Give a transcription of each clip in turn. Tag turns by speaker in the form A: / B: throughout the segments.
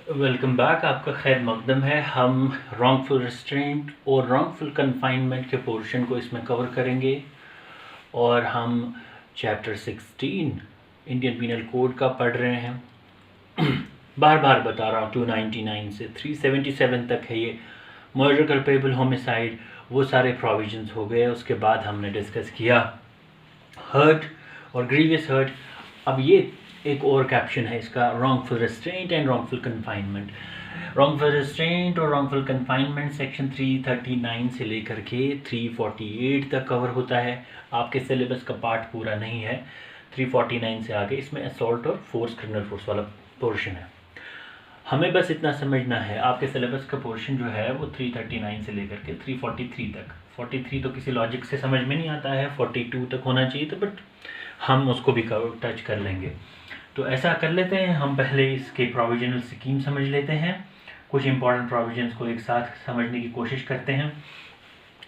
A: Welcome back. आपका खैर मकदम है। हम रॉन्गफुल रिस्ट्रेंट और रॉन्गफुल कन्फाइनमेंट के पोर्शन को इसमें कवर करेंगे और हम चैप्टर 16 इंडियन पीनल कोड का पढ़ रहे हैं। बार बार बता रहा हूँ 299 से 377 तक है ये मर्डर कल्पेबल होमिसाइड, वो सारे प्रोविजंस हो गए। उसके बाद हमने डिस्कस किया हर्ट और ग्रीवियस हर्ट। अब ये एक और कैप्शन है इसका, wrongful restraint and wrongful confinement. Wrongful restraint और रॉन्गफुल कन्फाइनमेंट सेक्शन 339 से लेकर के 348 तक कवर होता है। आपके सिलेबस का पार्ट पूरा नहीं है 349 से आगे, इसमें असॉल्ट और फोर्स क्रिमिनल फोर्स वाला पोर्शन है। हमें बस इतना समझना है, आपके सिलेबस का पोर्शन जो है वो 339 से लेकर के 343 तक। 43 तो किसी लॉजिक से समझ में नहीं आता है, 42 तक होना चाहिए था, बट हम उसको भी टच कर लेंगे। तो ऐसा कर लेते हैं, हम पहले इसके प्रोविजनल स्कीम समझ लेते हैं, कुछ इंपॉर्टेंट प्रोविजंस को एक साथ समझने की कोशिश करते हैं।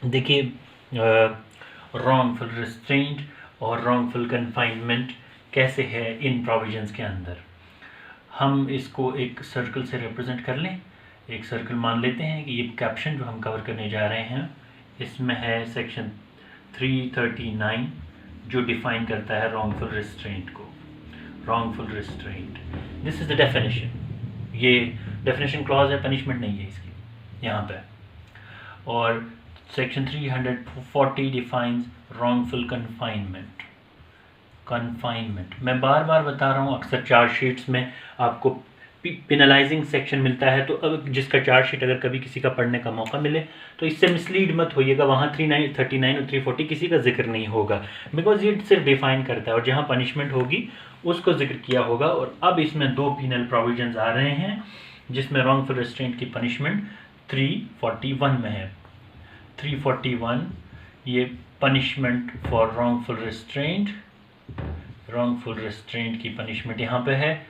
A: देखिए, रॉन्गफुल रिस्ट्रेंट और रॉन्गफुल कन्फाइनमेंट कैसे है इन प्रोविजंस के अंदर। हम इसको एक सर्कल से रिप्रेजेंट कर लें। एक सर्कल मान लेते हैं कि ये कैप्शन जो हम कवर करने जा रहे हैं इसमें है सेक्शन 339 जो डिफाइन करता है रॉन्गफुल रिस्ट्रेंट को। Wrongful restraint, this is the definition. ये डेफिनेशन क्लॉज है, पनिशमेंट नहीं है इसकी यहाँ पे। और section 340 defines wrongful confinement. Confinement मैं बार बार बता रहा हूँ, अक्सर चार्जशीट्स में आपको पेनलाइजिंग सेक्शन मिलता है, तो अब जिसका चार्जशीट अगर कभी किसी का पढ़ने का मौका मिले तो इससे मिसलीड मत होइएगा। वहाँ 339 और 340 किसी का जिक्र नहीं होगा, बिकॉज ये सिर्फ डिफाइन करता है और जहाँ पनिशमेंट होगी उसको जिक्र किया होगा। और अब इसमें दो पीनल प्रोविजंस आ रहे हैं जिसमें रॉन्गफुल रिस्ट्रेंट की पनिशमेंट 341 में है। 341 ये punishment for wrongful restraint, wrongful restraint की पनिशमेंट यहाँ पे है।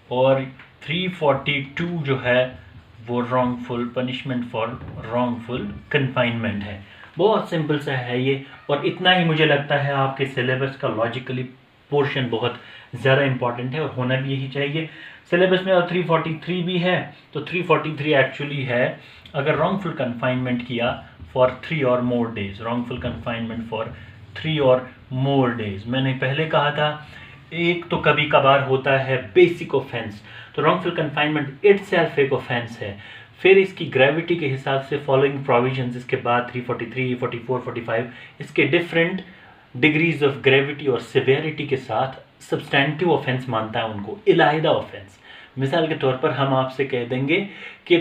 A: और 342 जो है वो wrongful punishment for wrongful confinement है। बहुत सिंपल सा है ये, और इतना ही मुझे लगता है आपके सिलेबस का लॉजिकली पोर्शन बहुत ज़्यादा इंपॉर्टेंट है और होना भी यही चाहिए सिलेबस में। और 343 भी है, तो 343 एक्चुअली है अगर रॉन्गफुल कन्फाइनमेंट किया फॉर 3 और more days, wrongful confinement for 3 और मोर डेज। मैंने पहले कहा था एक तो कभी कभार होता है बेसिक ऑफेंस, तो रॉन्गफुल कन्फाइनमेंट इटसेल्फ एक ऑफेंस है। फिर इसकी ग्रेविटी के हिसाब से फॉलोइंग प्रोविजंस, इसके बाद 343, 44, 45 इसके डिफरेंट डिग्रीज ऑफ ग्रेविटी और सिवियरिटी के साथ सब्सटेंटिव ऑफेंस मानता है उनको, इलाहिदा ऑफेंस। मिसाल के तौर पर हम आपसे कह देंगे कि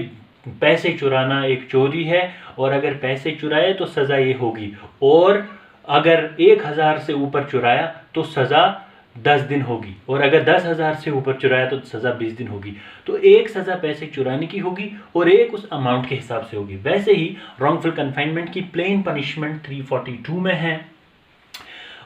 A: पैसे चुराना एक चोरी है और अगर पैसे चुराए तो सज़ा ये होगी, और अगर 1000 से ऊपर चुराया तो सज़ा 10 दिन होगी, और अगर 10,000 से ऊपर चुराया तो सज़ा 20 दिन होगी। तो एक सज़ा पैसे चुराने की होगी और एक उस अमाउंट के हिसाब से होगी। वैसे ही रॉन्गफुल कन्फाइनमेंट की प्लेन पनिशमेंट 342 में है,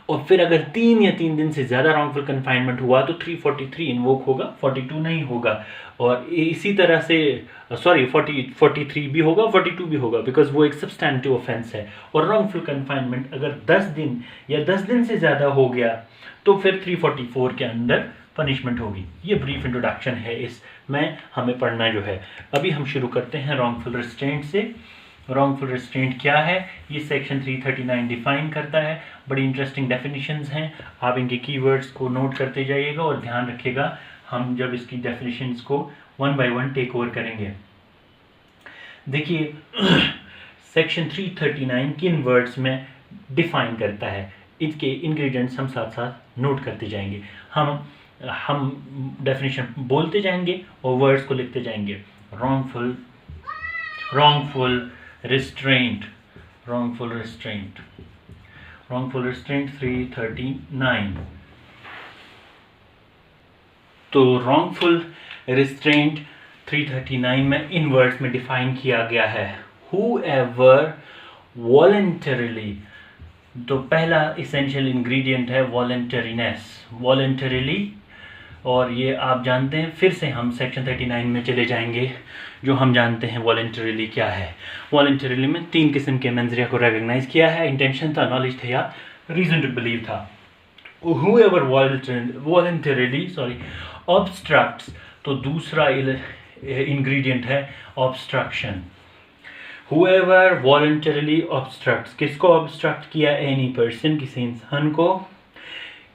A: और फिर अगर 3 या 3 दिन से ज़्यादा रॉन्गफुल कन्फाइनमेंट हुआ तो 343 इन्वोक होगा, 42 नहीं होगा। और इसी तरह से 43 भी होगा, 42 भी होगा, बिकॉज वो एक सब्सटेंटिव ऑफेंस है। और रॉन्गफुल कन्फाइनमेंट अगर 10 दिन या 10 दिन से ज़्यादा हो गया तो फिर 344 के अंदर पनिशमेंट होगी। ये ब्रीफ इंट्रोडक्शन है इसमें हमें पढ़ना जो है। अभी हम शुरू करते हैं रॉन्गफुल रिस्ट्रेंट से। रॉन्गफुल रिस्ट्रेंट क्या है ये सेक्शन 339 डिफाइन करता है। बड़ी इंटरेस्टिंग डेफिनेशंस हैं, आप इनके कीवर्ड्स को नोट करते जाइएगा और ध्यान रखिएगा हम जब इसकी डेफिनेशंस को one by one take over करेंगे। देखिए सेक्शन 339 किन वर्ड्स में डिफाइन करता है, इसके इंग्रेडिएंट्स हम साथ साथ नोट करते जाएंगे। हम डेफिनेशन बोलते जाएंगे और वर्ड्स को लिखते जाएंगे। Wrongful restraint, wrongful restraint, wrongful restraint 339। तो रॉन्गफुल रिस्ट्रेंट 339 में इन वर्ड्स में डिफाइन किया गया है, whoever voluntarily। तो पहला इसेंशियल इंग्रेडिएंट है वॉलंटरीनेस, वॉलंटरीली। और ये आप जानते हैं, फिर से हम सेक्शन 39 में चले जाएंगे जो हम जानते हैं वॉलंटरीली क्या है। वॉलंटरीली में 3 किस्म के मेंजरिया को रेकग्नाइज किया है, इंटेंशन था, नॉलेज था या रीजन टू बिलीव था। whoever voluntarily obstructs, तो दूसरा इंग्रेडिएंट है ऑब्स्ट्रक्शन। हुएवर वॉलंटरली ऑब्स्ट्रक्ट्स, किसको ऑब्स्ट्रक्ट किया? एनी पर्सन, किसी इंसान को।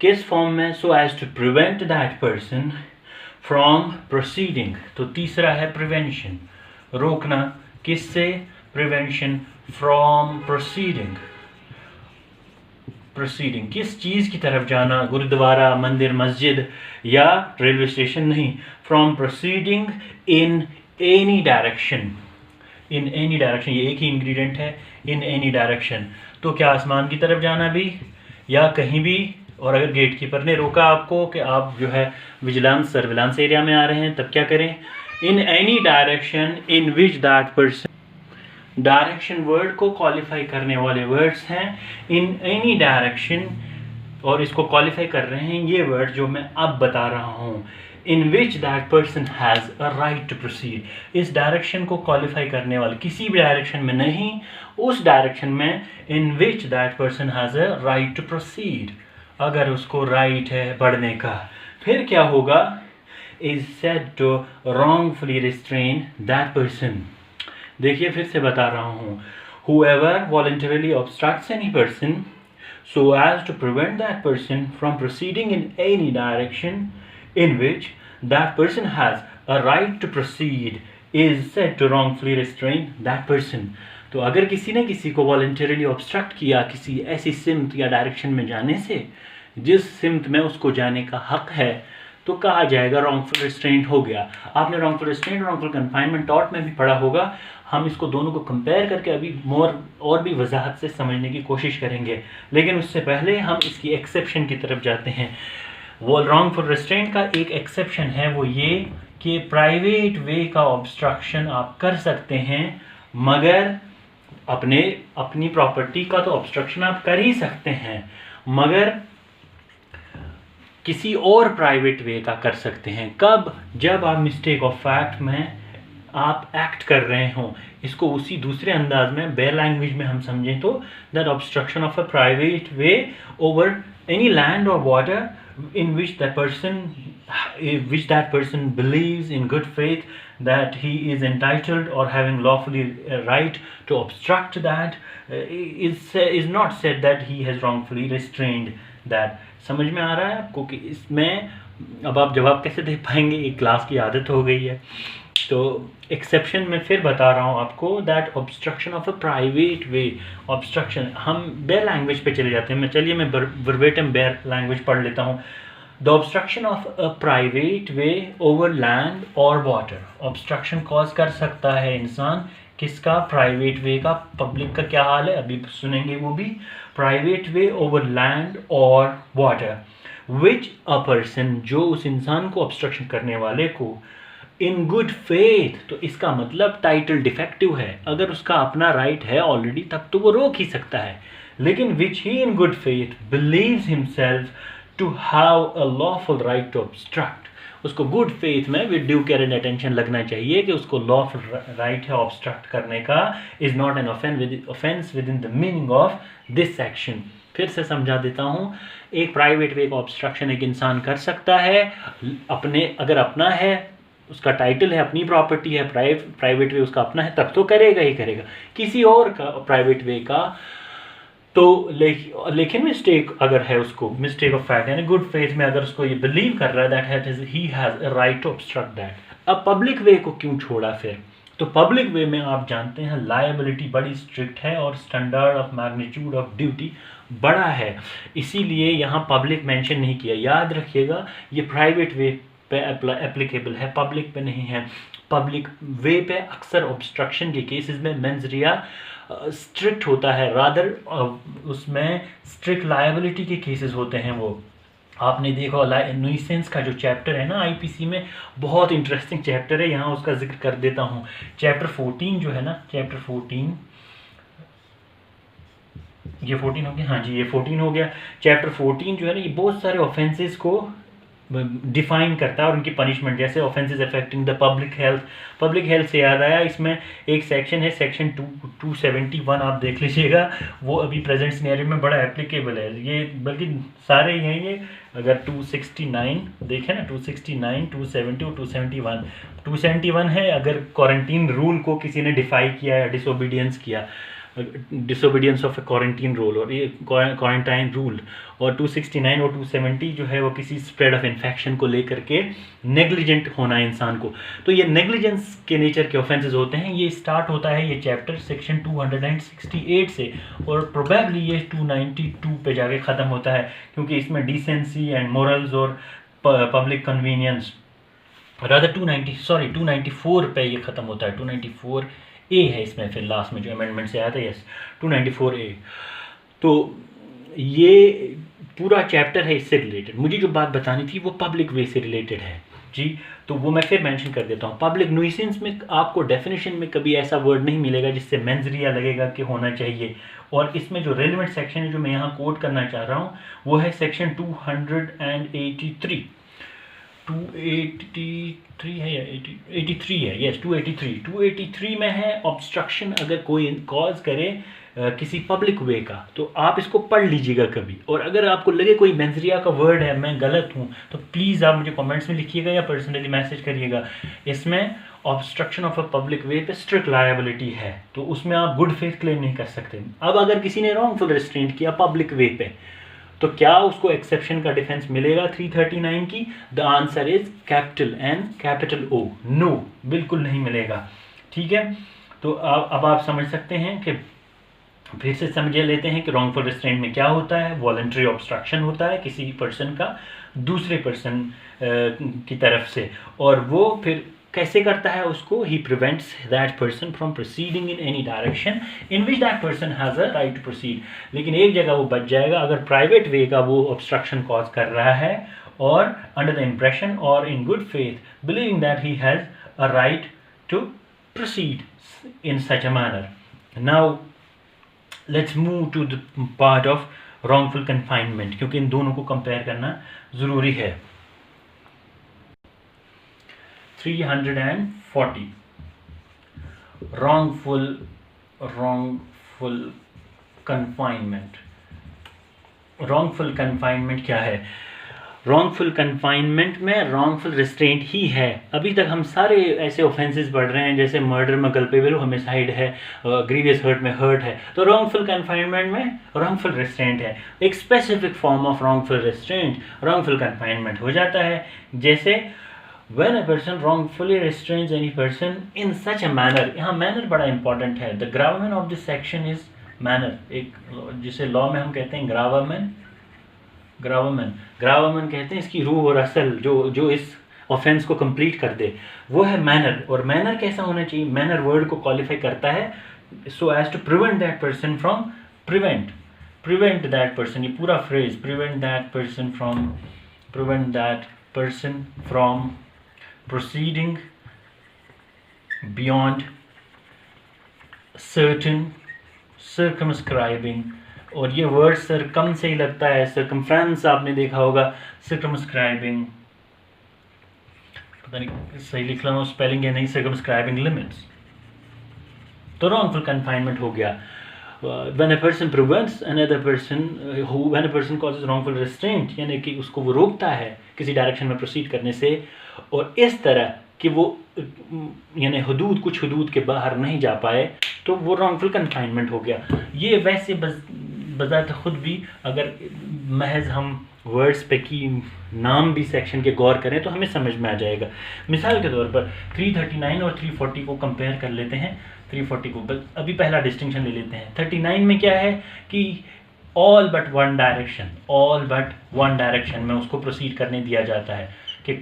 A: किस फॉर्म में? So as to prevent that person from proceeding. तो तीसरा है प्रिवेंशन, रोकना। किससे? Prevention from proceeding. प्रोसीडिंग किस चीज़ की तरफ जाना? गुरुद्वारा, मंदिर, मस्जिद या रेलवे स्टेशन नहीं। From proceeding in any direction. In any direction, ये एक ही इंग्रेडिएंट है, इन एनी डायरेक्शन। तो क्या आसमान की तरफ जाना भी या कहीं भी? और अगर गेट कीपर ने रोका आपको कि आप जो है विजिलेंस सर्विलांस एरिया में आ रहे हैं, तब क्या करें? इन any direction in which that person. Direction word को क्वालिफाई करने वाले वर्ड्स हैं इन एनी डायरेक्शन, और इसको क्वालिफाई कर रहे हैं ये वर्ड जो मैं अब बता रहा हूँ। In which that person has a right to proceed. इस डायरेक्शन को क्वालिफाई करने वाले, किसी भी डायरेक्शन में नहीं, उस डायरेक्शन में in which that person has a right to proceed. अगर उसको राइट है बढ़ने का, फिर क्या होगा? Is said to wrongfully restrain that person. देखिए फिर से बता रहा हूँ, whoever voluntarily obstructs any person so as to prevent that person from proceeding in any direction in which that person has a right to proceed is said to wrongfully restrain that person। तो अगर किसी ने किसी को voluntarily obstruct किया किसी ऐसी सिमत या डायरेक्शन में जाने से जिस सिमत में उसको जाने का हक है, तो कहा जाएगा रॉन्गफुल रिस्ट्रेंट हो गया। आपने रॉन्गफुल रिस्ट्रेंट और रॉन्गफुल कन्फाइनमेंट टॉर्ट में भी पढ़ा होगा। हम इसको दोनों को कंपेयर करके अभी और भी वजाहत से समझने की कोशिश करेंगे, लेकिन उससे पहले हम इसकी एक्सेप्शन की तरफ जाते हैं। वो रॉन्गफुल रिस्ट्रेंट का एक एक्सेप्शन है, वो ये कि प्राइवेट वे का ऑब्स्ट्रक्शन आप कर सकते हैं, मगर अपनी प्रॉपर्टी का तो ऑब्स्ट्रक्शन आप कर ही सकते हैं, मगर किसी और प्राइवेट वे का कर सकते हैं। कब? जब आप मिस्टेक ऑफ फैक्ट में आप एक्ट कर रहे हो। इसको उसी दूसरे अंदाज में बेयर लैंग्वेज में हम समझें तो that obstruction of a private way over any land और water in which that person believes in good faith that he is entitled or having lawfully right to obstruct that is not said that he has wrongfully restrained that। समझ में आ रहा है आपको कि इसमें अब आप जवाब कैसे दे पाएंगे? एक क्लास की आदत हो गई है। तो एक्सेप्शन में फिर बता रहा हूँ आपको, that obstruction of a private way. Obstruction, हम बेयर लैंग्वेज पे चले जाते हैं। चलिए मैं वर्बेटम बेयर लैंग्वेज पढ़ लेता हूँ। The obstruction of a private way over land और वाटर। ऑब्स्ट्रक्शन कॉज कर सकता है इंसान, किसका? प्राइवेट वे का। पब्लिक का क्या हाल है अभी सुनेंगे वो भी। प्राइवेट वे ओवर लैंड और वाटर विच अ पर्सन, जो उस इंसान को ऑब्स्ट्रक्शन करने वाले को इन गुड फेथ, तो इसका मतलब टाइटल डिफेक्टिव है। अगर उसका अपना राइट है ऑलरेडी तब तो वो रोक ही सकता है, लेकिन which he in good faith believes himself to have a lawful right to obstruct. उसको गुड फेथ में with due care and attention लगना चाहिए कि उसको लॉफुल राइट है ऑब्स्ट्रक्ट करने का। Is not an offence with in the meaning of this section. फिर से समझा देता हूँ, एक प्राइवेट वे का ऑब्स्ट्रक्शन एक इंसान कर सकता है अपने, अगर अपना है, उसका टाइटल है, अपनी प्रॉपर्टी है, प्राइवेट वे उसका अपना है, तब तो करेगा ही करेगा। किसी और का प्राइवेट वे का तो लेकिन मिस्टेक अगर है, उसको मिस्टेक ऑफ फैक्ट यानी गुड फेथ में अगर उसको ये बिलीव कर रहा है that he has a right to obstruct that. अब पब्लिक वे को क्यों छोड़ा फिर? तो पब्लिक वे में आप जानते हैं लायबिलिटी बड़ी स्ट्रिक्ट है और standard of magnitude of duty बड़ा है, इसीलिए यहाँ पब्लिक मेंशन नहीं किया। याद रखिएगा ये प्राइवेट वे पे एप्लीकेबल है, पब्लिक पे नहीं है। पब्लिक वे पे अक्सर ऑब्स्ट्रक्शन के केसेस में मेंस स्ट्रिक्ट होता है, रादर उसमें स्ट्रिक्ट लायबिलिटी के केसेस होते हैं। वो आपने देखा न्यूसेंस का जो चैप्टर है ना आईपीसी में, बहुत इंटरेस्टिंग चैप्टर है, यहाँ उसका जिक्र कर देता हूँ। चैप्टर 14 जो है ना, चैप्टर 14, ये 14 हो गया, हाँ जी ये 14 हो गया। चैप्टर 14 जो है ना, ये बहुत सारे ऑफेंसेस को डिफाइन करता है और उनकी पनिशमेंट, जैसे offences affecting the public health. Public health से याद आया, इसमें एक सेक्शन है सेक्शन 271, आप देख लीजिएगा, वो अभी प्रेजेंट सिनेरियो में बड़ा एप्लीकेबल है ये, बल्कि सारे यही है। अगर 269 देखें ना, 269, 270 और 271, 271 है अगर क्वारंटीन रूल को किसी ने डिफाई किया या डिसोबीडियंस किया, disobedience of A quarantine rule और ये क्वारंटाइन रूल। और 269 और 270 जो है वो किसी स्प्रेड ऑफ इन्फेक्शन को लेकर के नेग्लिजेंट होना है इंसान को। तो ये नेग्लिजेंस के नेचर के ऑफेंसेस होते हैं। ये स्टार्ट होता है ये चैप्टर सेक्शन 268 से और प्रोबेबली ये 292 पे जाके ख़त्म होता है, क्योंकि इसमें डिसेंसी एंड मोरल्स और पब्लिक कन्वीनियंस, रादर 294 पे ये ख़त्म होता है। 294 ए है इसमें, फिर लास्ट में जो अमेंडमेंट से आया था, यस 294 ए। तो ये पूरा चैप्टर है इससे रिलेटेड। मुझे जो बात बतानी थी वो पब्लिक वे से रिलेटेड है जी, तो वो मैं फिर मेंशन कर देता हूँ। पब्लिक न्यूइसेंस में आपको डेफिनेशन में कभी ऐसा वर्ड नहीं मिलेगा जिससे मेंजरिया लगेगा कि होना चाहिए। और इसमें जो रेलिवेंट सेक्शन है जो मैं यहाँ कोट करना चाह रहा हूँ वो है सेक्शन 283 है या 83 है, यस 283 में है ऑब्स्ट्रक्शन अगर कोई कॉज करे किसी पब्लिक वे का, तो आप इसको पढ़ लीजिएगा कभी। और अगर आपको लगे कोई मेंजरिया का वर्ड है मैं गलत हूँ तो प्लीज़ आप मुझे कमेंट्स में लिखिएगा या पर्सनली मैसेज करिएगा। इसमें ऑब्स्ट्रक्शन ऑफ अ पब्लिक वे पे स्ट्रिक्ट लायबिलिटी है, तो उसमें आप गुड फेथ क्लेम नहीं कर सकते। अब अगर किसी ने रॉन्गफुल रिस्ट्रेंट किया पब्लिक वे पे, तो क्या उसको एक्सेप्शन का डिफेंस मिलेगा 339 की? The answer is capital N capital O, no, बिल्कुल नहीं मिलेगा। ठीक है, तो अब आप समझ सकते हैं कि फिर से समझ लेते हैं कि रॉन्गफुल रिस्ट्रेंट में क्या होता है। वॉलंटरी ऑब्स्ट्रक्शन होता है किसी पर्सन का दूसरे पर्सन की तरफ से, और वो फिर कैसे करता है उसको? He prevents that person from proceeding in any direction in which that person has a right to proceed. लेकिन एक जगह वो बच जाएगा, अगर प्राइवेट वे का वो ऑब्स्ट्रक्शन कॉज कर रहा है और अंडर द इम्प्रेशन और in good faith believing that he has a right to proceed in such a manner. Now let's move to the part of wrongful confinement, क्योंकि इन दोनों को कंपेयर करना ज़रूरी है। 340 wrongful confinement। wrongful confinement क्या है? wrongful confinement में wrongful restraint ही है। अभी तक हम सारे ऐसे ऑफेंसेस पढ़ रहे हैं जैसे मर्डर में कल्पेबल होमिसाइड है, ग्रीवियस हर्ट में हर्ट है, तो wrongful confinement में wrongful restraint है। एक specific form of wrongful restraint wrongful confinement हो जाता है, जैसे when a person wrongfully restrains any person in such a manner। यहाँ manner बड़ा important है। the gravamen of this section is manner, एक जिसे लॉ में हम कहते हैं ग्रावामेन कहते हैं, इसकी रूह और असल जो इस ऑफेंस को कंप्लीट कर दे वो है मैनर। और मैनर कैसा होना चाहिए? मैनर वर्ड को क्वालिफाई करता है so as to prevent that person from prevent that person, ये पूरा phrase prevent that person from proceeding beyond certain circumscribing। और ये वर्ड सरकम से ही लगता है, circumference आपने देखा होगा, circumscribing, पता नहीं सही लिख रहा हूँ स्पेलिंग या नहीं, circumscribing limits। तो wrongful confinement हो गया। when a person prevents another person when a person causes wrongful restraint, यानी कि उसको वो रोकता है किसी डायरेक्शन में प्रोसीड करने से, और इस तरह कि वो यानी कुछ हदूद के बाहर नहीं जा पाए, तो वो wrongful confinement हो गया। ये वैसे बजात खुद भी अगर महज हम वर्ड्स पे की नाम भी सेक्शन के गौर करें तो हमें समझ में आ जाएगा। मिसाल के तौर पर 339 और 340 को कंपेयर कर लेते हैं। 340 को अभी पहला डिस्टिंक्शन ले लेते हैं। 39 में क्या है कि ऑल बट वन डायरेक्शन में उसको प्रोसीड करने दिया जाता है कि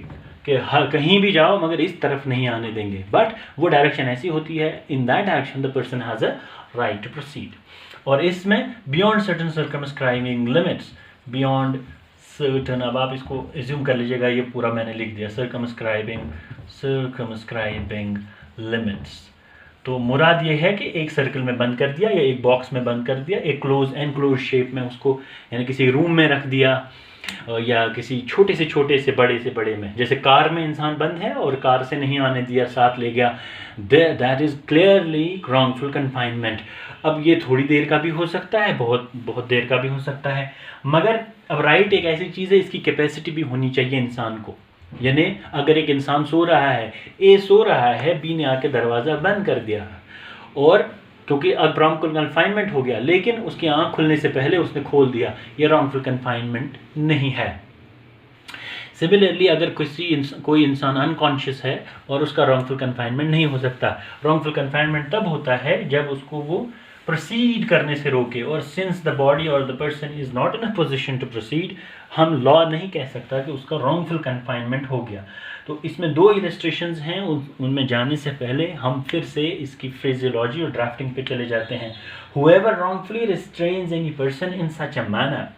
A: कहीं भी जाओ मगर इस तरफ नहीं आने देंगे, बट वो डायरेक्शन ऐसी होती है in that direction the person has a right to proceed. और इसमें beyond certain circumscribing limits, beyond certain, अब आप इसको एज्यूम कर लीजिएगा ये पूरा मैंने लिख दिया, सर्कमस्क्राइबिंग लिमिट्स। तो मुराद ये है कि एक सर्कल में बंद कर दिया या एक बॉक्स में बंद कर दिया, एक क्लोज एनक्लोज शेप में उसको यानी किसी रूम में रख दिया, या किसी छोटे से बड़े में, जैसे कार में इंसान बंद है और कार से नहीं आने दिया, साथ ले गया, that is clearly wrongful confinement. अब ये थोड़ी देर का भी हो सकता है, बहुत देर का भी हो सकता है, मगर अब राइट एक ऐसी चीज़ है, इसकी कैपेसिटी भी होनी चाहिए इंसान को। यानी अगर एक इंसान सो रहा है, ए सो रहा है, बी ने आके दरवाज़ा बंद कर दिया, और क्योंकि अब रॉन्गफुल कन्फाइनमेंट हो गया, लेकिन उसकी आंख खुलने से पहले उसने खोल दिया, ये रॉन्गफुल कन्फाइनमेंट नहीं है। सिमिलरली अगर कोई इंसान अनकॉन्शियस है और उसका रॉन्गफुल कन्फाइनमेंट नहीं हो सकता। रॉन्गफुल कन्फाइनमेंट तब होता है जब उसको वो प्रोसीड करने से रोके, और सिंस द बॉडी और the person is not in a position to proceed, हम लॉ नहीं कह सकता कि उसका रॉन्गफुल कन्फाइनमेंट हो गया। तो इसमें 2 इलस्ट्रेशंस हैं, उनमें जाने से पहले हम फिर से इसकी फ्रेजियोलॉजी और ड्राफ्टिंग पे चले जाते हैं। Whoever wrongfully restrains any person in such a manner,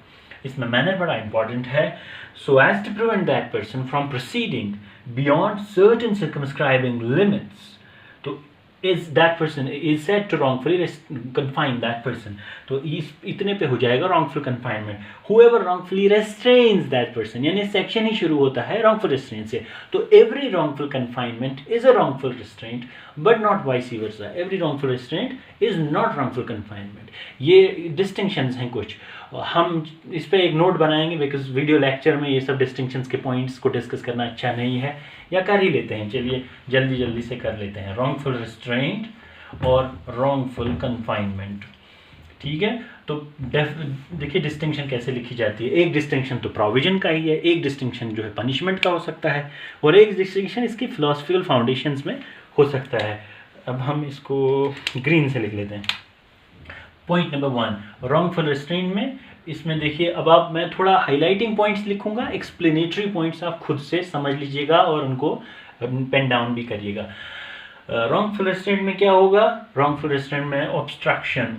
A: इसमें मैनर बड़ा इंपॉर्टेंट है, so as to prevent that person from proceeding beyond certain circumscribing limits, तो is that person is said to wrongfully confine that person, तो इतने पे हो जाएगा wrongful confinement। whoever wrongfully restrains that person, यानी section ही शुरू होता है wrongful restraint से, तो every wrongful confinement is a wrongful restraint but not vice versa, every wrongful restraint is not wrongful confinement। ये distinctions हैं कुछ, हम इस पर एक नोट बनाएंगे, बिकॉज वीडियो लेक्चर में ये सब डिस्टिंक्शंस के पॉइंट्स को डिस्कस करना अच्छा नहीं है, या कर ही लेते हैं, चलिए जल्दी से कर लेते हैं। रॉन्गफुल रिस्ट्रेंट और रॉन्गफुल कन्फाइनमेंट, ठीक है। तो देखिए डिस्टिंक्शन कैसे लिखी जाती है। एक डिस्टिंक्शन तो प्रोविजन का ही है, एक डिस्टिंक्शन जो है पनिशमेंट का हो सकता है, और एक डिस्टिंक्शन इसकी फिलोसफिकल फाउंडेशंस में हो सकता है। अब हम इसको ग्रीन से लिख लेते हैं। पॉइंट नंबर 1 रॉन्गफुल रिस्ट्रेंट में, इसमें देखिए अब आप, मैं थोड़ा हाईलाइटिंग पॉइंट्स लिखूंगा, एक्सप्लेनेटरी पॉइंट्स आप खुद से समझ लीजिएगा और उनको पेन डाउन भी करिएगा। रॉन्गफुल रिस्ट्रेंट में क्या होगा? रॉन्गफुल रिस्ट्रेंट में obstruction,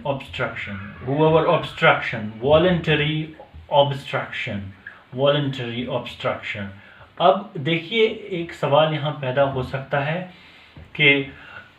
A: whoever obstruction, voluntary obstruction. अब देखिए एक सवाल यहाँ पैदा हो सकता है कि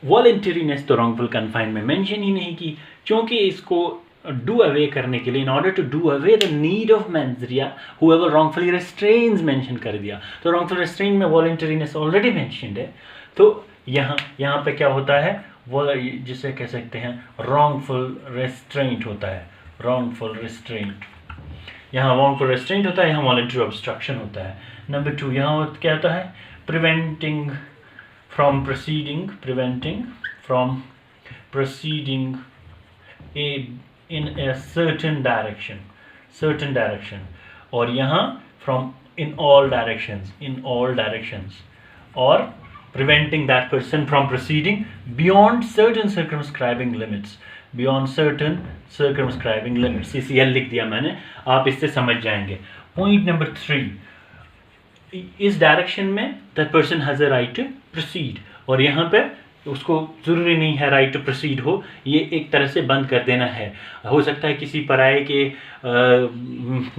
A: वॉलंटरीनेस तो रॉन्गफुल कन्फाइन में मेंशन ही नहीं की, क्योंकि इसको डू अवे करने के लिए, in order to do away the need of mens rea, whoever wrongfully restrains mention कर दिया, तो रॉन्गफुल रिस्ट्रेन में वॉलंटरीनेस ऑलरेडी मेंशन्ड है। तो यहाँ पे क्या होता है, वो जिसे कह सकते हैं रॉन्गफुल रिस्ट्रेंट होता है, रॉन्गफुल रिस्ट्रेंट। यहाँ रॉन्गफुल रिस्ट्रेंट होता है, यहाँ वॉलंटरी ऑब्स्ट्रक्शन होता है। नंबर 2 यहाँ क्या होता है, preventing from proceeding in a certain direction, और यहाँ from in all directions, और preventing that person from proceeding beyond certain circumscribing limits, CCL लिख दिया मैंने, आप इससे समझ जाएंगे। पॉइंट नंबर 3, इस डायरेक्शन में that person has a right to proceed, और यहाँ पे उसको ज़रूरी नहीं है राइट टू प्रोसीड हो, ये एक तरह से बंद कर देना है। हो सकता है किसी पराये के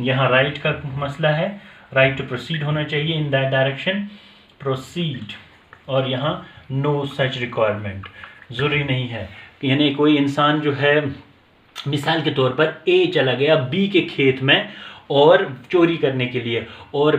A: यहाँ राइट का मसला है, राइट टू प्रोसीड होना चाहिए इन दैट डायरेक्शन, प्रोसीड, और यहाँ नो सच रिक्वायरमेंट, ज़रूरी नहीं है। यानी कोई इंसान जो है, मिसाल के तौर पर ए चला गया बी के खेत में और चोरी करने के लिए, और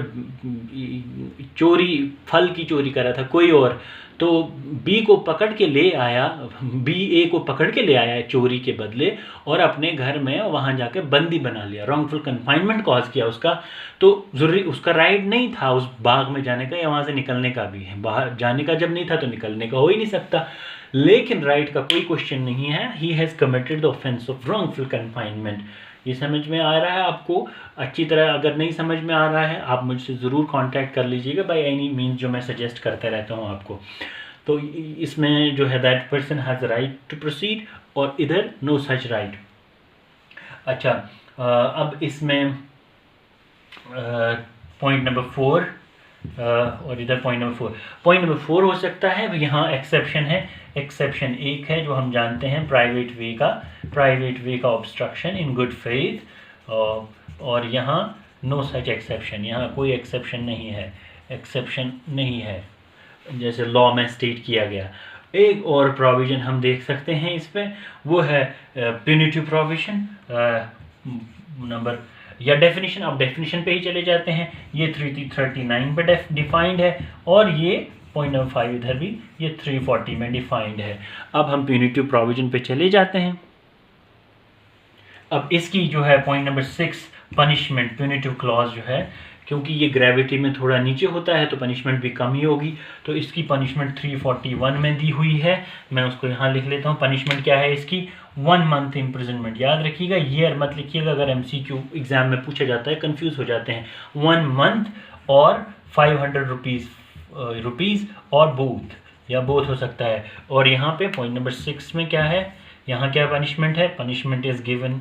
A: फल की चोरी कर रहा था कोई और, तो बी को पकड़ के ले आया, बी ए को पकड़ के ले आया चोरी के बदले, और अपने घर में वहाँ जाके बंदी बना लिया, रॉन्गफुल कन्फाइनमेंट कॉज किया उसका। तो ज़रूरी उसका राइट नहीं था उस बाग में जाने का या वहाँ से निकलने का भी है, बाहर जाने का जब नहीं था तो निकलने का हो ही नहीं सकता, लेकिन राइट का कोई क्वेश्चन नहीं है। He has committed the offence of wrongful confinement. ये समझ में आ रहा है आपको अच्छी तरह? अगर नहीं समझ में आ रहा है आप मुझसे ज़रूर कांटेक्ट कर लीजिएगा बाय एनी मीन्स, जो मैं सजेस्ट करता रहता हूँ आपको। तो इसमें जो है that person has right to proceed, और इधर नो सच राइट। अच्छा, अब इसमें पॉइंट नंबर 4 और इधर पॉइंट नंबर 4 हो सकता है। यहाँ एक्सेप्शन है, एक्सेप्शन एक है जो हम जानते हैं, प्राइवेट वे का ऑब्स्ट्रक्शन इन गुड फेथ, और यहाँ नो सच एक्सेप्शन, यहाँ कोई एक्सेप्शन नहीं है जैसे लॉ में स्टेट किया गया। एक और प्रोविज़न हम देख सकते हैं इस पर, वो है प्यूनिटिव प्रोविज़न। नंबर या डेफिनेशन, अब डेफिनेशन पे ही चले जाते हैं। ये 339 पे डिफाइंड है और ये पॉइंट नंबर 5 इधर भी ये 340 में डिफाइंड है। अब हम प्यूनिटिव प्रोविजन पे चले जाते हैं। अब इसकी जो है point number 6 punishment, punitive clause जो है, क्योंकि ये ग्रेविटी में थोड़ा नीचे होता है तो पनिशमेंट भी कम ही होगी, तो इसकी पनिशमेंट 341 में दी हुई है। मैं उसको यहाँ लिख लेता हूँ। पनिशमेंट क्या है इसकी? 1 मंथ इम्प्रिजनमेंट। याद रखिएगा, ईयर मत लिखिएगा, अगर MCQ एग्जाम में पूछा जाता है कंफ्यूज हो जाते हैं। 1 मंथ और 500 रुपीज़ और बोथ, या बोथ हो सकता है। और यहाँ पे पॉइंट नंबर 6 में क्या है, यहाँ क्या पनिशमेंट है? पनिशमेंट इज़ गिवन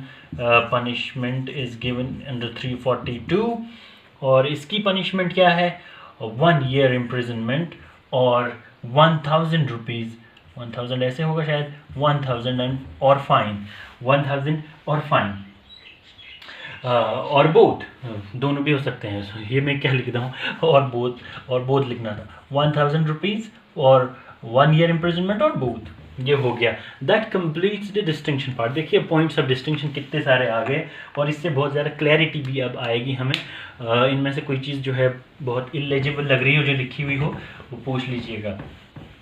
A: अंडर 342 और इसकी पनिशमेंट क्या है? 1 ईयर इम्प्रिजनमेंट और 1000 रुपीज़, 1000 ऐसे होगा शायद, 1000 और फाइन, 1000 और फाइन, और बोथ, दोनों भी हो सकते हैं। ये मैं क्या लिखता हूँ, और बोथ लिखना था। 1000 रुपीज़ और 1 ईयर इम्प्रिजनमेंट और बोथ, ये हो गया। That completes the distinction part. देखिए पॉइंट्स ऑफ डिस्टिंक्शन कितने सारे आ गए और इससे बहुत ज़्यादा क्लैरिटी भी अब आएगी हमें। इनमें से कोई चीज़ जो है बहुत इलेजिबल लग रही हो, जो लिखी हुई हो, वो पूछ लीजिएगा।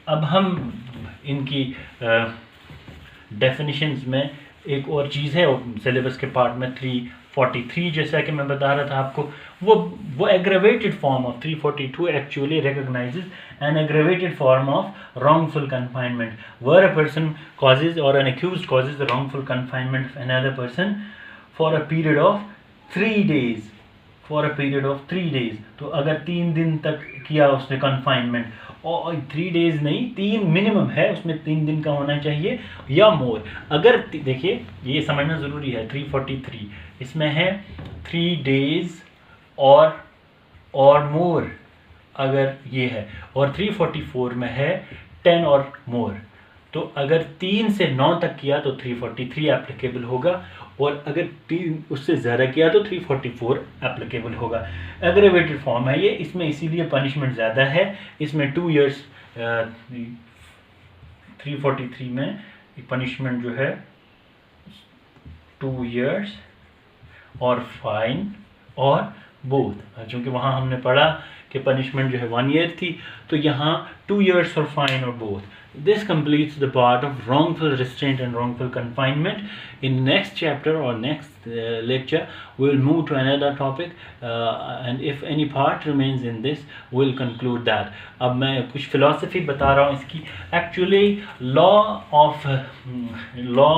A: अब हम इनकी डेफिनेशंस में एक और चीज़ है, सिलेबस के पार्ट में 343, जैसा कि मैं बता रहा था आपको, वो aggravated form of 342 actually recognises an aggravated form of wrongful confinement where a person causes or an accused causes the wrongful confinement of another person for a period of 3 days, for a period of 3 days। तो अगर 3 दिन तक किया उसने confinement, और 3 days नहीं, 3 minimum है, उसमें 3 दिन का होना चाहिए या मोर। अगर देखिए ये समझना ज़रूरी है, 343 इसमें है 3 days और मोर, अगर ये है, और 344 में है 10 और मोर। तो अगर 3 से 9 तक किया तो 343 एप्लीकेबल होगा, और अगर 3 उससे ज़्यादा किया तो 344 एप्लीकेबल होगा। एग्रेवेटेड फॉर्म है ये, इसमें इसीलिए पनिशमेंट ज़्यादा है। इसमें 2 years, 343 में पनिशमेंट जो है 2 years और फाइन और बोथ, क्योंकि वहाँ हमने पढ़ा कि पनिशमेंट जो है 1 year थी, तो यहाँ 2 years और फाइन और both. This completes the part of wrongful restraint and wrongful confinement. In next chapter or next lecture, we will move to another topic, and if any part remains in this, we will conclude that. अब मैं कुछ philosophy बता रहा हूँ इसकी। Actually, law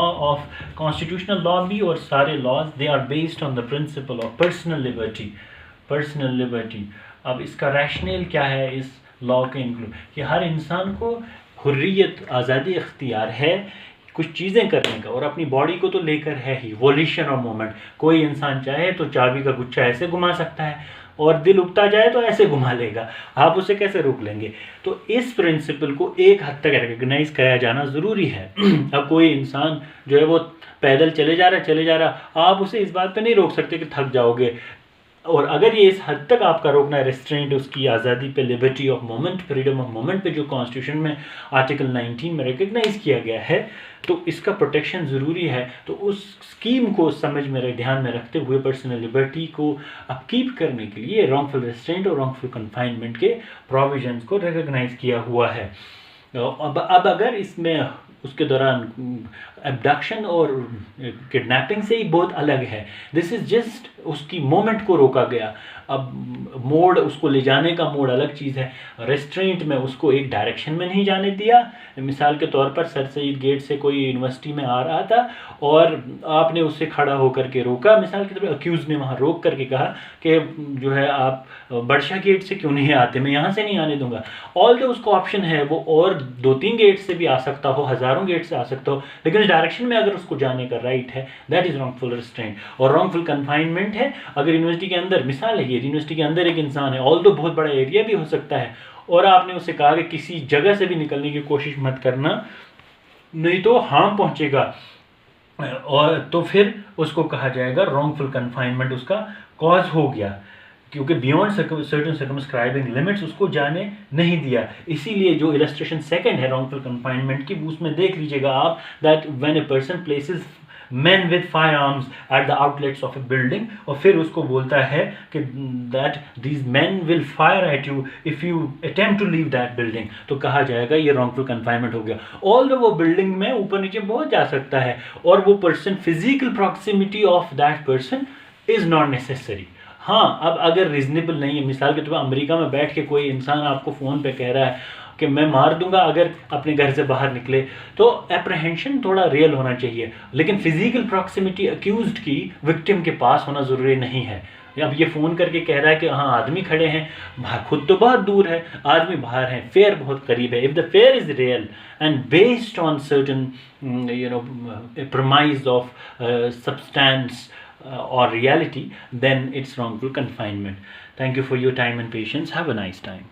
A: of constitutional law भी और सारे laws, they are based on the principle of personal liberty। अब इसका रैशनल क्या है इस लॉ के इंक्लूड, कि हर इंसान को हुर्रियत, आज़ादी, इख्तियार है कुछ चीज़ें करने का, और अपनी बॉडी को तो लेकर है ही, वोल्यूशन और मोमेंट। कोई इंसान चाहे तो चाबी का गुच्छा ऐसे घुमा सकता है, और दिल उगता जाए तो ऐसे घुमा लेगा, आप उसे कैसे रोक लेंगे? तो इस प्रिंसिपल को एक हद तक रिकग्नाइज किया जाना ज़रूरी है। अब कोई इंसान जो है वो पैदल चले जा रहा, आप उसे इस बात पे नहीं रोक सकते कि थक जाओगे, और अगर ये इस हद तक आपका रोकना है, रेस्ट्रेंट उसकी आज़ादी पे, liberty of moment, freedom of moment पे, जो कॉन्स्टिट्यूशन में आर्टिकल 19 में रिकग्नाइज किया गया है, तो इसका प्रोटेक्शन ज़रूरी है। तो उस स्कीम को समझ में, ध्यान में रखते हुए पर्सनल लिबर्टी को अपकीप करने के लिए रॉन्गफुल रेस्ट्रेंट और रॉन्गफुल कन्फाइनमेंट के प्रोविजंस को रिकग्नाइज किया हुआ है। अब अगर इसमें उसके दौरान एब्डक्शन और किडनैपिंग से ही बहुत अलग है, दिस इज़ जस्ट उसकी मोमेंट को रोका गया। अब मोड, उसको ले जाने का मोड अलग चीज़ है। रेस्ट्रेंट में उसको एक डायरेक्शन में नहीं जाने दिया। मिसाल के तौर पर सर सईद गेट से कोई यूनिवर्सिटी में आ रहा था और आपने उससे खड़ा होकर के रोका, मिसाल के तौर पर अक्यूज़ ने वहाँ रोक करके कहा कि जो है आप बड़शाह गेट से क्यों नहीं आते, मैं यहाँ से नहीं आने दूंगा। ऑल जो उसको ऑप्शन है वो और 2-3 गेट से भी आ सकता हो, हज़ारों गेट से आ सकता हो, लेकिन इस डायरेक्शन में अगर उसको जाने का राइट है, दैट इज़ रॉन्गफुल रेस्ट्रेंट। और रॉन्गफुल कन्फाइनमेंट है, अगर यूनिवर्सिटी के अंदर, मिसाल है ये, यूनिवर्सिटी के अंदर एक इंसान है, ऑल दो बहुत बड़ा एरिया भी हो सकता है, और आपने उससे कहा कि किसी जगह से भी निकलने की कोशिश मत करना, नहीं तो हार्म पहुंचेगा, और तो फिर उसको कहा जाएगा रॉन्गफुल कन्फाइनमेंट उसका कॉज हो गया, क्योंकि बियॉन्ड सर्टेन सर्कमस्क्राइबिंग लिमिट्स उसको जाने नहीं दिया। इसीलिए जो इलस्ट्रेशन सेकंड है रॉन्गफुल कन्फाइनमेंट की, उसमें देख लीजिएगा आप, that when a person places men with firearms at the outlets of a building, और फिर उसको बोलता है कि that these men will fire at you if you attempt to leave that building, तो कहा जाएगा ये wrongful confinement हो गया। Although वो बिल्डिंग में ऊपर नीचे बहुत जा सकता है और वो person physical proximity of that person is not necessary. हाँ, अब अगर रीजनेबल नहीं है, मिसाल के तौर पर अमेरिका में बैठ के कोई इंसान आपको फ़ोन पे कह रहा है कि मैं मार दूंगा अगर अपने घर से बाहर निकले, तो एप्रहेंशन थोड़ा रियल होना चाहिए, लेकिन फिजिकल प्रॉक्सिमिटी अक्यूज्ड की विक्टिम के पास होना ज़रूरी नहीं है। अब ये फ़ोन करके कह रहा है कि हाँ आदमी खड़े हैं, खुद तो बहुत दूर है, आदमी बाहर हैं, फेयर बहुत करीब है। If the fair is real and based on certain premise of substance or reality, then it's wrongful confinement. Thank you for your time and patience. Have a nice time.